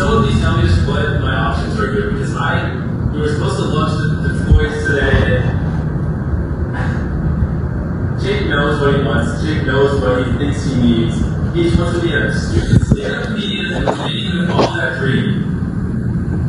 someone please tell me just what my options are here? Because we were supposed to launch the toys today. Jake knows what he wants. Jake knows what he thinks he needs. He just wants to be a stupid stand-up comedian and making him all that free.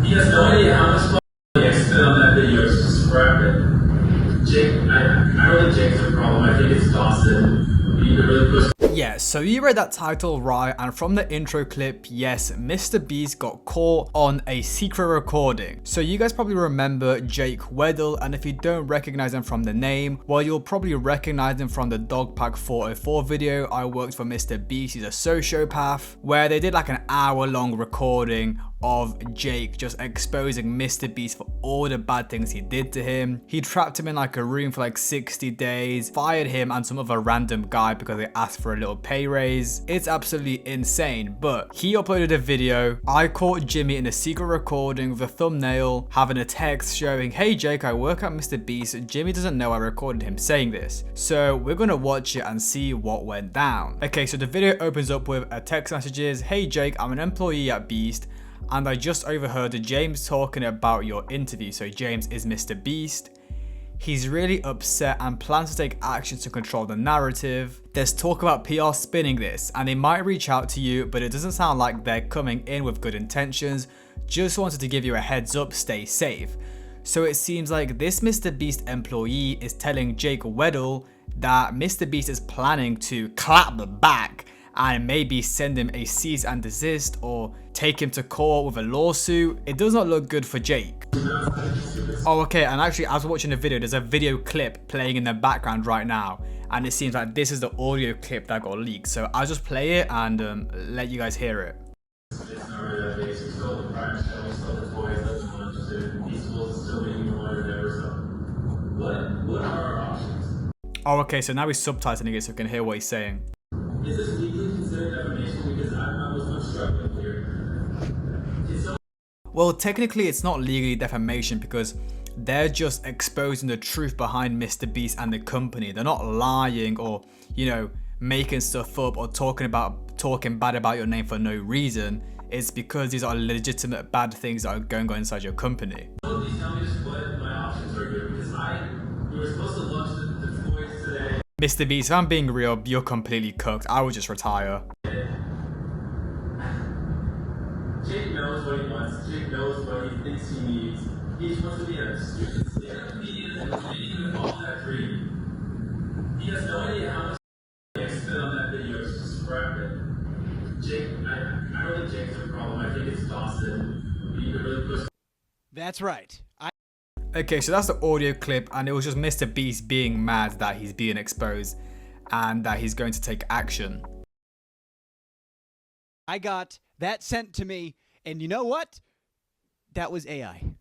He has no idea how much money I spent on that video. It's just scrap it. Jake, I don't think Jake's a problem. I think it's Dawson. You could really push. Yeah, so you read that title right, and from the intro clip, yes, MrBeast got caught on a secret recording. So you guys probably remember Jake Weddle, and if you don't recognize him from the name, well, you'll probably recognize him from the Dogpack 404 video I worked for MrBeast, he's a sociopath, where they did like an hour-long recording of Jake just exposing MrBeast for all the bad things he did to him. He trapped him in like a room for like 60 days, fired him and some other random guy because they asked for a little pay raise. It's absolutely insane, but he uploaded a video. I caught Jimmy in a secret recording with a thumbnail having a text showing, "Hey Jake, I work at MrBeast." Jimmy doesn't know I recorded him saying this. So we're gonna watch it and see what went down. Okay, so the video opens up with a text messages. "Hey Jake, I'm an employee at Beast, and I just overheard James talking about your interview." So James is MrBeast. He's really upset and plans to take actions to control the narrative. There's talk about PR spinning this, and they might reach out to you, but it doesn't sound like they're coming in with good intentions. Just wanted to give you a heads up, stay safe. So it seems like this MrBeast employee is telling Jake Weddle that MrBeast is planning to clap back and maybe send him a cease and desist or take him to court with a lawsuit. It does not look good for Jake. Oh, okay, and actually as we're watching the video, there's a video clip playing in the background right now, and it seems like this is the audio clip that got leaked. So I'll just play it and let you guys hear it. It's not really that big. We stole the prime show, we stole the toys, that's the lunch, these schools are still making more money than ever, so what are our options? Oh, okay, so now he's subtitling it so we can hear what he's saying. Is this legally considered defamation? Because I'm struggling here. Well, technically it's not legally defamation because they're just exposing the truth behind MrBeast and the company. They're not lying or, you know, making stuff up or talking bad about your name for no reason. It's because these are legitimate bad things that are going on inside your company. Please tell me just what my options are here, because we were supposed to launch the toys today. MrBeast, if I'm being real, you're completely cooked. I would just retire. Jake knows what he wants. Jake knows what he thinks he needs. He just wants to be a stupid stand-up comedian and making him all that free. He has no idea how much money I spent on that video. It's just scrap it. Jake, I don't think Jake's a problem. I think it's Dawson. You could really push. That's right. Okay, so that's the audio clip, and it was just MrBeast being mad that he's being exposed and that he's going to take action. I got that sent to me, and you know what? That was AI.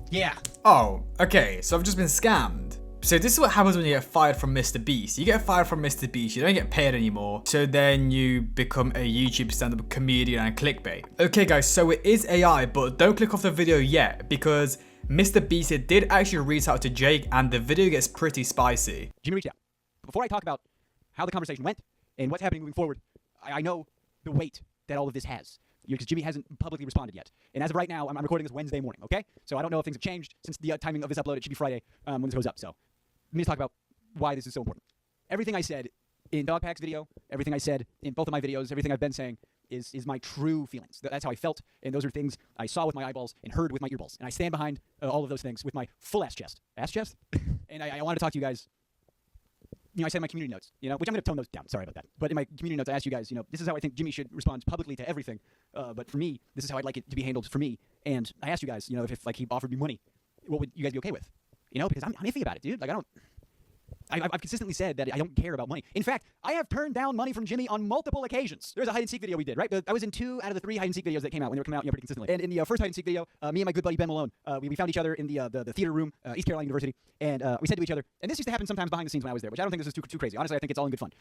Yeah. Oh, okay, so I've just been scammed. So this is what happens when you get fired from MrBeast. You get fired from MrBeast, you don't get paid anymore, so then you become a YouTube stand-up comedian and clickbait. Okay guys, so it is AI, but don't click off the video yet, because MrBeast did actually reach out to Jake, and the video gets pretty spicy. Jimmy reached out. Before I talk about how the conversation went and what's happening moving forward, I know the weight that all of this has, because Jimmy hasn't publicly responded yet. And as of right now, I'm recording this Wednesday morning, okay? So I don't know if things have changed since the timing of this upload. It should be Friday when this goes up. So let me just talk about why this is so important. Everything I said in Dogpack's video, everything I said in both of my videos, everything I've been saying is my true feelings. That's how I felt, and those are things I saw with my eyeballs and heard with my earballs. And I stand behind all of those things with my full ass chest. Ass chest? And I want to talk to you guys. You know, I said in my community notes, you know, which I'm going to tone those down. Sorry about that. But in my community notes, I asked you guys, you know, this is how I think Jimmy should respond publicly to everything. But for me, this is how I'd like it to be handled for me. And I asked you guys, you know, if like he offered me money, what would you guys be okay with? You know, because I'm iffy about it, dude. Like I've consistently said that I don't care about money. In fact, I have turned down money from Jimmy on multiple occasions. There's a hide-and-seek video we did, right? I was in 2 out of the 3 hide-and-seek videos that came out when they were coming out, you know, pretty consistently. And in the first hide-and-seek video, me and my good buddy Ben Malone, we found each other in the theater room, East Carolina University, and we said to each other, and this used to happen sometimes behind the scenes when I was there, which I don't think this is too crazy. Honestly, I think it's all in good fun.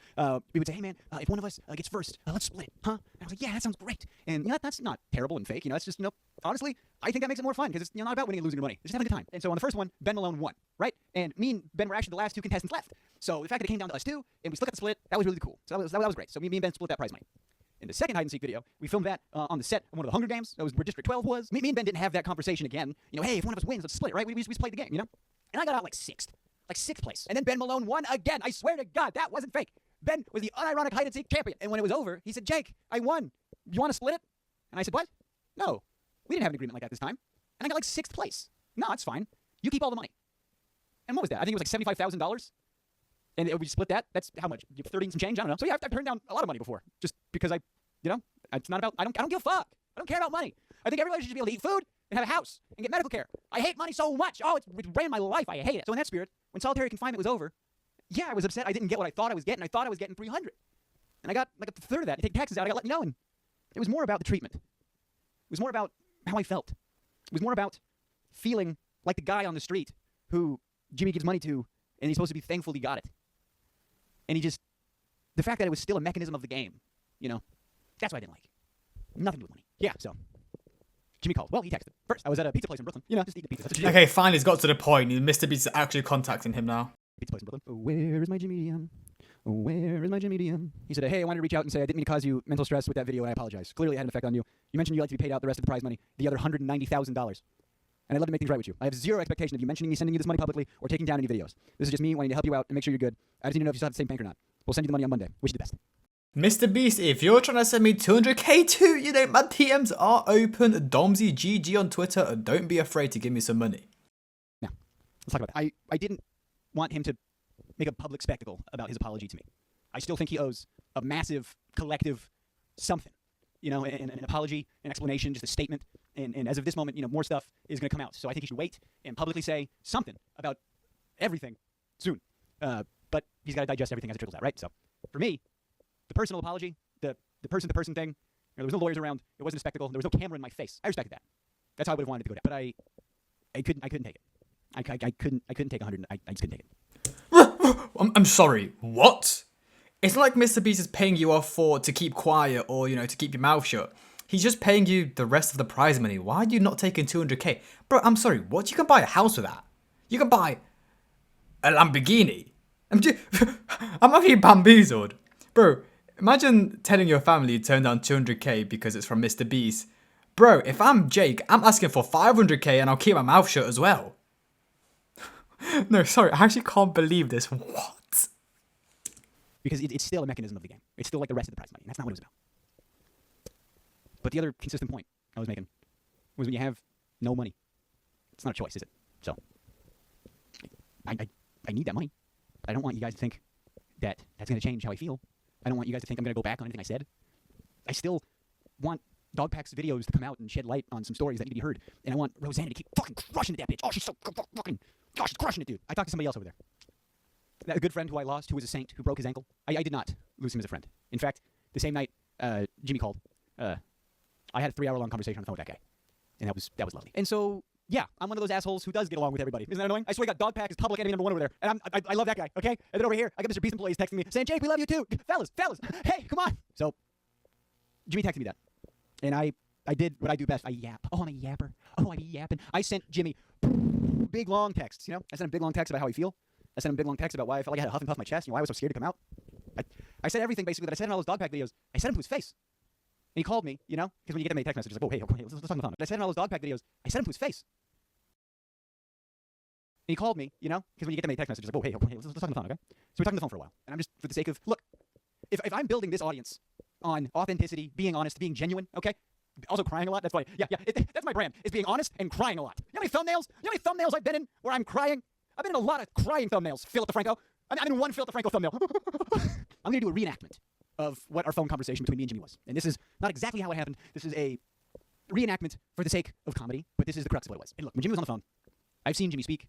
We would say, hey man, if one of us gets first, let's split, huh? And I was like, yeah, that sounds great. And you know, that's not terrible and fake. You know, it's just, you know, honestly, I think that makes it more fun because it's, you know, not about winning and losing your money. It's just having a good time. And so on the first one, Ben Malone won, right? And me and Ben were actually the last 2 contestants left. So the fact that it came down to us 2 and we split up the split, that was really cool. So that was great. So me and Ben split that prize money. In the second hide-and-seek video, we filmed that on the set of one of the Hunger Games. That was where District 12 was. Me and Ben didn't have that conversation again. You know, hey, if one of us wins, let's split it, right? We just played the game, you know? And I got out like sixth place. And then Ben Malone won again. I swear to God, that wasn't fake. Ben was the unironic hide-and-seek champion. And when it was over, he said, Jake, I won. You want to split it? And I said, what? No, we didn't have an agreement like that this time. And I got like sixth place. No, it's fine. You keep all the money. And what was that? I think it was like $75,000. And we split that. That's how much? 30 and some change? I don't know. So yeah, I've turned down a lot of money before. Just because it's not about, I don't give a fuck. I don't care about money. I think everybody should be able to eat food and have a house and get medical care. I hate money so much. Oh, it's ran my life. I hate it. So in that spirit, when solitary confinement was over, yeah, I was upset. I didn't get what I thought I was getting. I thought I was getting 300. And I got like a third of that. To take taxes out, I got let me know. And it was more about the treatment. It was more about how I felt. It was more about feeling like the guy on the street who Jimmy gives money to, and he's supposed to be thankful he got it. And the fact that it was still a mechanism of the game, you know, that's what I didn't like. Nothing to do with money. Yeah, so Jimmy called. Well, he texted. First, I was at a pizza place in Brooklyn. You know, just eating pizza. That's what you do. Okay, finally, it's got to the point. Mr. Beast is actually contacting him now. Pizza place in Brooklyn. Oh, where is my Jimmy? Oh, where is my Jimmy? He said, hey, I wanted to reach out and say I didn't mean to cause you mental stress with that video, and I apologize. Clearly, it had an effect on you. You mentioned you'd like to be paid out the rest of the prize money, the other $190,000. And I'd love to make things right with you. I have zero expectation of you mentioning me sending you this money publicly or taking down any videos. This is just me wanting to help you out and make sure you're good. I just need to know if you still have the same bank or not. We'll send you the money on Monday. Wish you the best. Mr. Beast, if you're trying to send me 200k too, you know, my DMs are open. Domsy GG on Twitter. Don't be afraid to give me some money. Now, let's talk about that. I didn't want him to make a public spectacle about his apology to me. I still think he owes a massive collective something. You know, an apology, an explanation, just a statement. And as of this moment, you know, more stuff is going to come out. So I think he should wait and publicly say something about everything soon. But he's got to digest everything as it trickles out, right? So for me, the personal apology, the person-to-person thing, you know, there was no lawyers around. It wasn't a spectacle. There was no camera in my face. I respected that. That's how I would have wanted it to go down. But I couldn't take it. I couldn't take 100. I just couldn't take it. I'm sorry. What? It's not like Mr. Beast is paying you off to keep quiet or, you know, to keep your mouth shut. He's just paying you the rest of the prize money. Why are you not taking 200k? Bro, I'm sorry. What? You can buy a house with that. You can buy a Lamborghini. I'm actually bamboozled. Bro, imagine telling your family you turned down 200k because it's from Mr. Beast. Bro, if I'm Jake, I'm asking for 500k and I'll keep my mouth shut as well. No, sorry. I actually can't believe this. What? Because it's still a mechanism of the game. It's still like the rest of the prize money. And that's not what it was about. But the other consistent point I was making was when you have no money, it's not a choice, is it? So I need that money. I don't want you guys to think that that's going to change how I feel. I don't want you guys to think I'm going to go back on anything I said. I still want Dogpack's videos to come out and shed light on some stories that need to be heard. And I want Rosanna to keep fucking crushing it, that bitch. Oh, she's so fucking, gosh, she's crushing it, dude. I talked to somebody else over there. A good friend who I lost, who was a saint, who broke his ankle. I did not lose him as a friend. In fact, the same night Jimmy called, I had a 3-hour-long conversation on the phone with that guy. And that was lovely. And so, yeah, I'm one of those assholes who does get along with everybody. Isn't that annoying? I swear to God, Dogpack is public enemy number 1 over there. And I love that guy, okay? And then over here, I got MrBeast employees texting me, saying, Jake, we love you too. Fellas, hey, come on. So, Jimmy texted me that. And I did what I do best. I yap. Oh, I'm a yapper. Oh, I be yapping. I sent Jimmy big, long texts, you know? I sent him big, long texts about how he feel. I sent him a big, long text about why I felt like I had a huff and puff in my chest, you know, why I was so scared to come out. I said everything, basically, that I said in all those Dogpack videos. I said him to his face. And he called me, you know, because when you get that many text messages, like, oh, hey, let's talk on the phone. I said in all those Dogpack videos, I said him to his face. And he called me, you know, because when you get that many text messages, like, oh, hey, let's talk on the phone, okay? So we talked on the phone for a while. And I'm just, for the sake of, look, if I'm building this audience on authenticity, being honest, being genuine, okay? Also crying a lot, that's funny. Yeah, that's my brand, is being honest and crying a lot. You know how many thumbnails I've been in where I'm crying? I've been in a lot of crying thumbnails. Phil DeFranco. I'm in one Phil DeFranco thumbnail. I'm going to do a reenactment of what our phone conversation between me and Jimmy was. And this is not exactly how it happened. This is a reenactment for the sake of comedy, but this is the crux of what it was. And look, when Jimmy was on the phone, I've seen Jimmy speak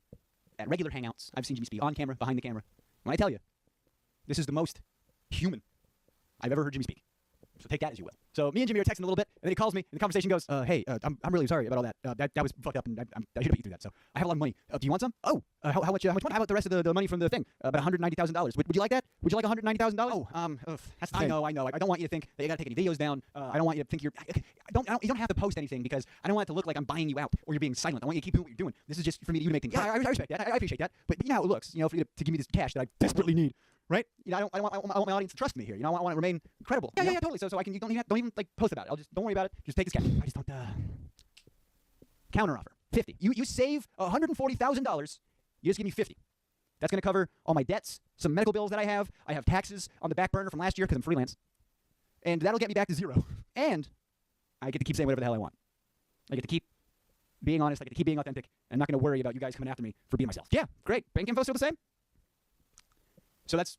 at regular hangouts. I've seen Jimmy speak on camera, behind the camera. When I tell you, this is the most human I've ever heard Jimmy speak. So take that as you will. So me and Jimmy are texting a little bit, and then he calls me, and the conversation goes, hey, I'm really sorry about all that. That was fucked up, and I should have put you through that. So I have a lot of money. Do you want some? Oh, how much money? How about the rest of the money from the thing? About $190,000. Would you like that? Would you like $190,000? Oh, that's the thing. I know. I don't want you to think that you gotta take any videos down. I don't want you to think you don't have to post anything because I don't want it to look like I'm buying you out or you're being silent. I want you to keep doing what you're doing. This is just for me to make things. Yeah, I respect that. I appreciate that. But you know how it looks. You know, for you to give me this cash that I desperately need. right? You know, I want my audience to trust me here. You know, I want to remain credible. Yeah, totally. So I can, you don't even like post about it. Don't worry about it. Just take this cash. I just don't, counter offer, 50. You save $140,000. You just give me 50. That's going to cover all my debts, some medical bills that I have. I have taxes on the back burner from last year because I'm freelance. And that'll get me back to zero. And I get to keep saying whatever the hell I want. I get to keep being honest. I get to keep being authentic. I'm not going to worry about you guys coming after me for being myself. Yeah, great. Bank info still the same? So that's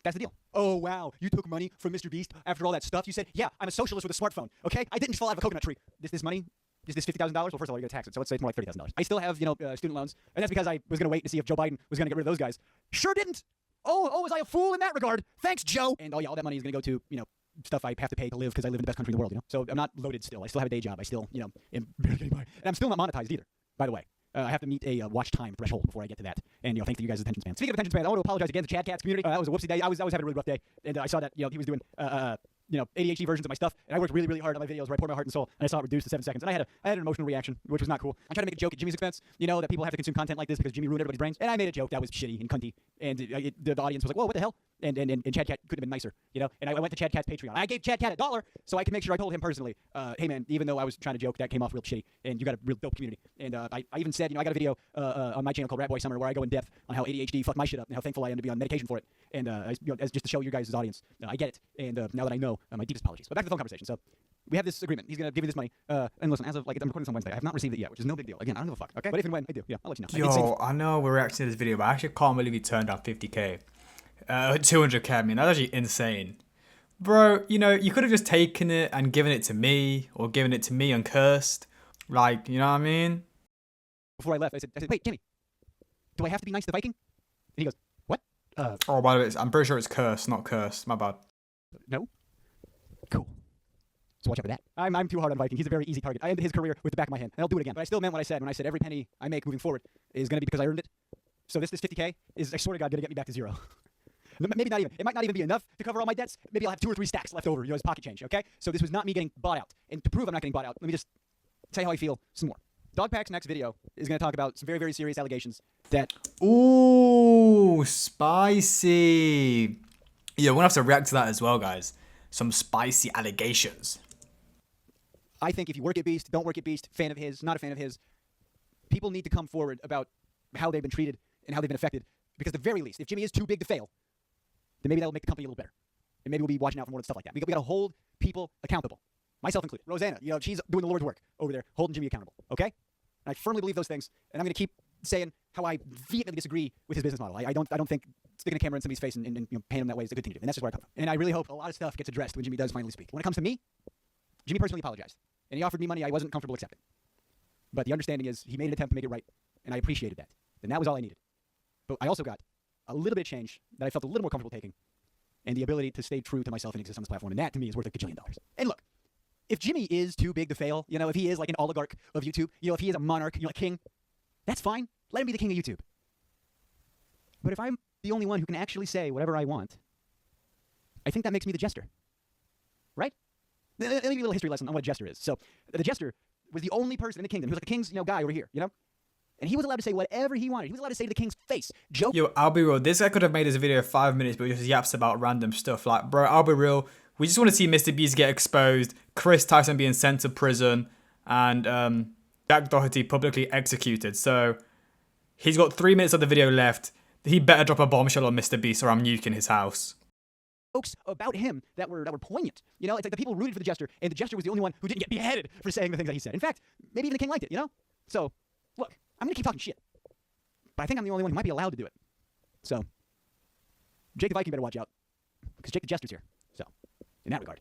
the deal. Oh, wow. You took money from MrBeast after all that stuff? You said, yeah, I'm a socialist with a smartphone. Okay? I didn't just fall out of a coconut tree. This money, is this $50,000? Well, first of all, you're going to tax it. So let's say it's more like $30,000. I still have, student loans. And that's because I was going to wait to see if Joe Biden was going to get rid of those guys. Sure didn't. Oh, was I a fool in that regard? Thanks, Joe. And all that money is going to go to, stuff I have to pay to live because I live in the best country in the world, So I'm not loaded still. I still have a day job. I still, am barely getting by. And I'm still not monetized either, by the way. I have to meet a watch time threshold before I get to that. And, thanks to you guys' attention span. Speaking of attention span, I want to apologize again to the Chad Cats community. That was a whoopsie day. I was having a really rough day. And I saw that, he was doing, ADHD versions of my stuff. And I worked really, really hard on my videos where I poured my heart and soul. And I saw it reduced to 7 seconds. And I had an emotional reaction, which was not cool. I'm trying to make a joke at Jimmy's expense, that people have to consume content like this because Jimmy ruined everybody's brains. And I made a joke that was shitty and cunty. And the audience was like, whoa, what the hell? And Chad Cat could have been nicer, And I went to Chad Cat's Patreon. I gave Chad Cat $1 so I could make sure I told him personally, hey man, even though I was trying to joke, that came off real shitty. And you got a real dope community. And I even said, I got a video on my channel called Rat Boy Summer where I go in depth on how ADHD fucked my shit up and how thankful I am to be on medication for it. And as just to show you guys' audience, I get it. And now that I know, my deepest apologies. But back to the phone conversation. So we have this agreement. He's going to give you this money. And listen, as of I'm recording this on Wednesday. I have not received it yet, which is no big deal. Again, I don't give a fuck. Okay. But if and when I do, I'll let you know. Yo, I know we're reacting to this video, but I actually can't believe you turned down 50K. 200K, I mean, that's actually insane. Bro, you could have just taken it and given it to me, or given it to me uncursed. Like, you know what I mean? Before I left, I said, wait, Jimmy, do I have to be nice to Viking? And he goes, what? Oh, by the way, I'm pretty sure it's cursed, not cursed. My bad. No? Cool. So watch out for that. I'm too hard on Viking. He's a very easy target. I ended his career with the back of my hand. And I'll do it again. But I still meant what I said when I said every penny I make moving forward is going to be because I earned it. So this 50K is, I swear to God, going to get me back to zero. Maybe not even. It might not even be enough to cover all my debts. Maybe I'll have 2 or 3 stacks left over, as pocket change, okay? So this was not me getting bought out. And to prove I'm not getting bought out, let me just say how I feel some more. Dogpack's next video is going to talk about some very, very serious allegations that... Ooh, spicy. Yeah, we're going to have to react to that as well, guys. Some spicy allegations. I think if you work at Beast, don't work at Beast, fan of his, not a fan of his, people need to come forward about how they've been treated and how they've been affected. Because at the very least, if Jimmy is too big to fail, then maybe that'll make the company a little better. And maybe we'll be watching out for more stuff like that. We got to hold people accountable. Myself included. Rosanna, she's doing the Lord's work over there, holding Jimmy accountable, okay? And I firmly believe those things, and I'm going to keep saying how I vehemently disagree with his business model. I don't think sticking a camera in somebody's face and paying him that way is a good thing to do. And that's just where I come from. And I really hope a lot of stuff gets addressed when Jimmy does finally speak. When it comes to me, Jimmy personally apologized. And he offered me money I wasn't comfortable accepting. But the understanding is he made an attempt to make it right, and I appreciated that. And that was all I needed. But I also got a little bit of change that I felt a little more comfortable taking, and the ability to stay true to myself and exist on this platform. And that, to me, is worth $1 gajillion. And look, if Jimmy is too big to fail, if he is like an oligarch of YouTube, if he is a monarch, a king, that's fine. Let him be the king of YouTube. But if I'm the only one who can actually say whatever I want, I think that makes me the jester. Right? Let me give you a little history lesson on what a jester is. So, the jester was the only person in the kingdom who was like the king's guy over here, And he was allowed to say whatever he wanted. He was allowed to say to the king's face, joke. Yo, I'll be real. This guy could have made his video 5 minutes, but he just yaps about random stuff. Like, bro, I'll be real. We just want to see MrBeast get exposed, Chris Tyson being sent to prison, and Jack Doherty publicly executed. So, he's got 3 minutes of the video left. He better drop a bombshell on MrBeast or I'm nuking his house. Jokes about him that were poignant. It's like the people rooted for the jester, and the jester was the only one who didn't get beheaded for saying the things that he said. In fact, maybe even the king liked it, So, look, I'm going to keep talking shit. But I think I'm the only one who might be allowed to do it. So, Jake the Viking better watch out. Because Jake the Jester's here. So, in that regard,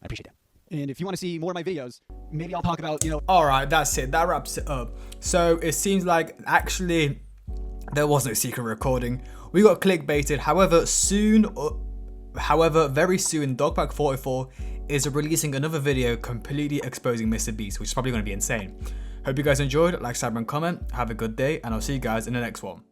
I appreciate that. And if you want to see more of my videos, maybe I'll talk about, Alright, that's it. That wraps it up. So, it seems like, actually, there was no secret recording. We got clickbaited. However, very soon, Dogpack44 is releasing another video completely exposing MrBeast, which is probably going to be insane. Hope you guys enjoyed. Like, subscribe, and comment. Have a good day, and I'll see you guys in the next one.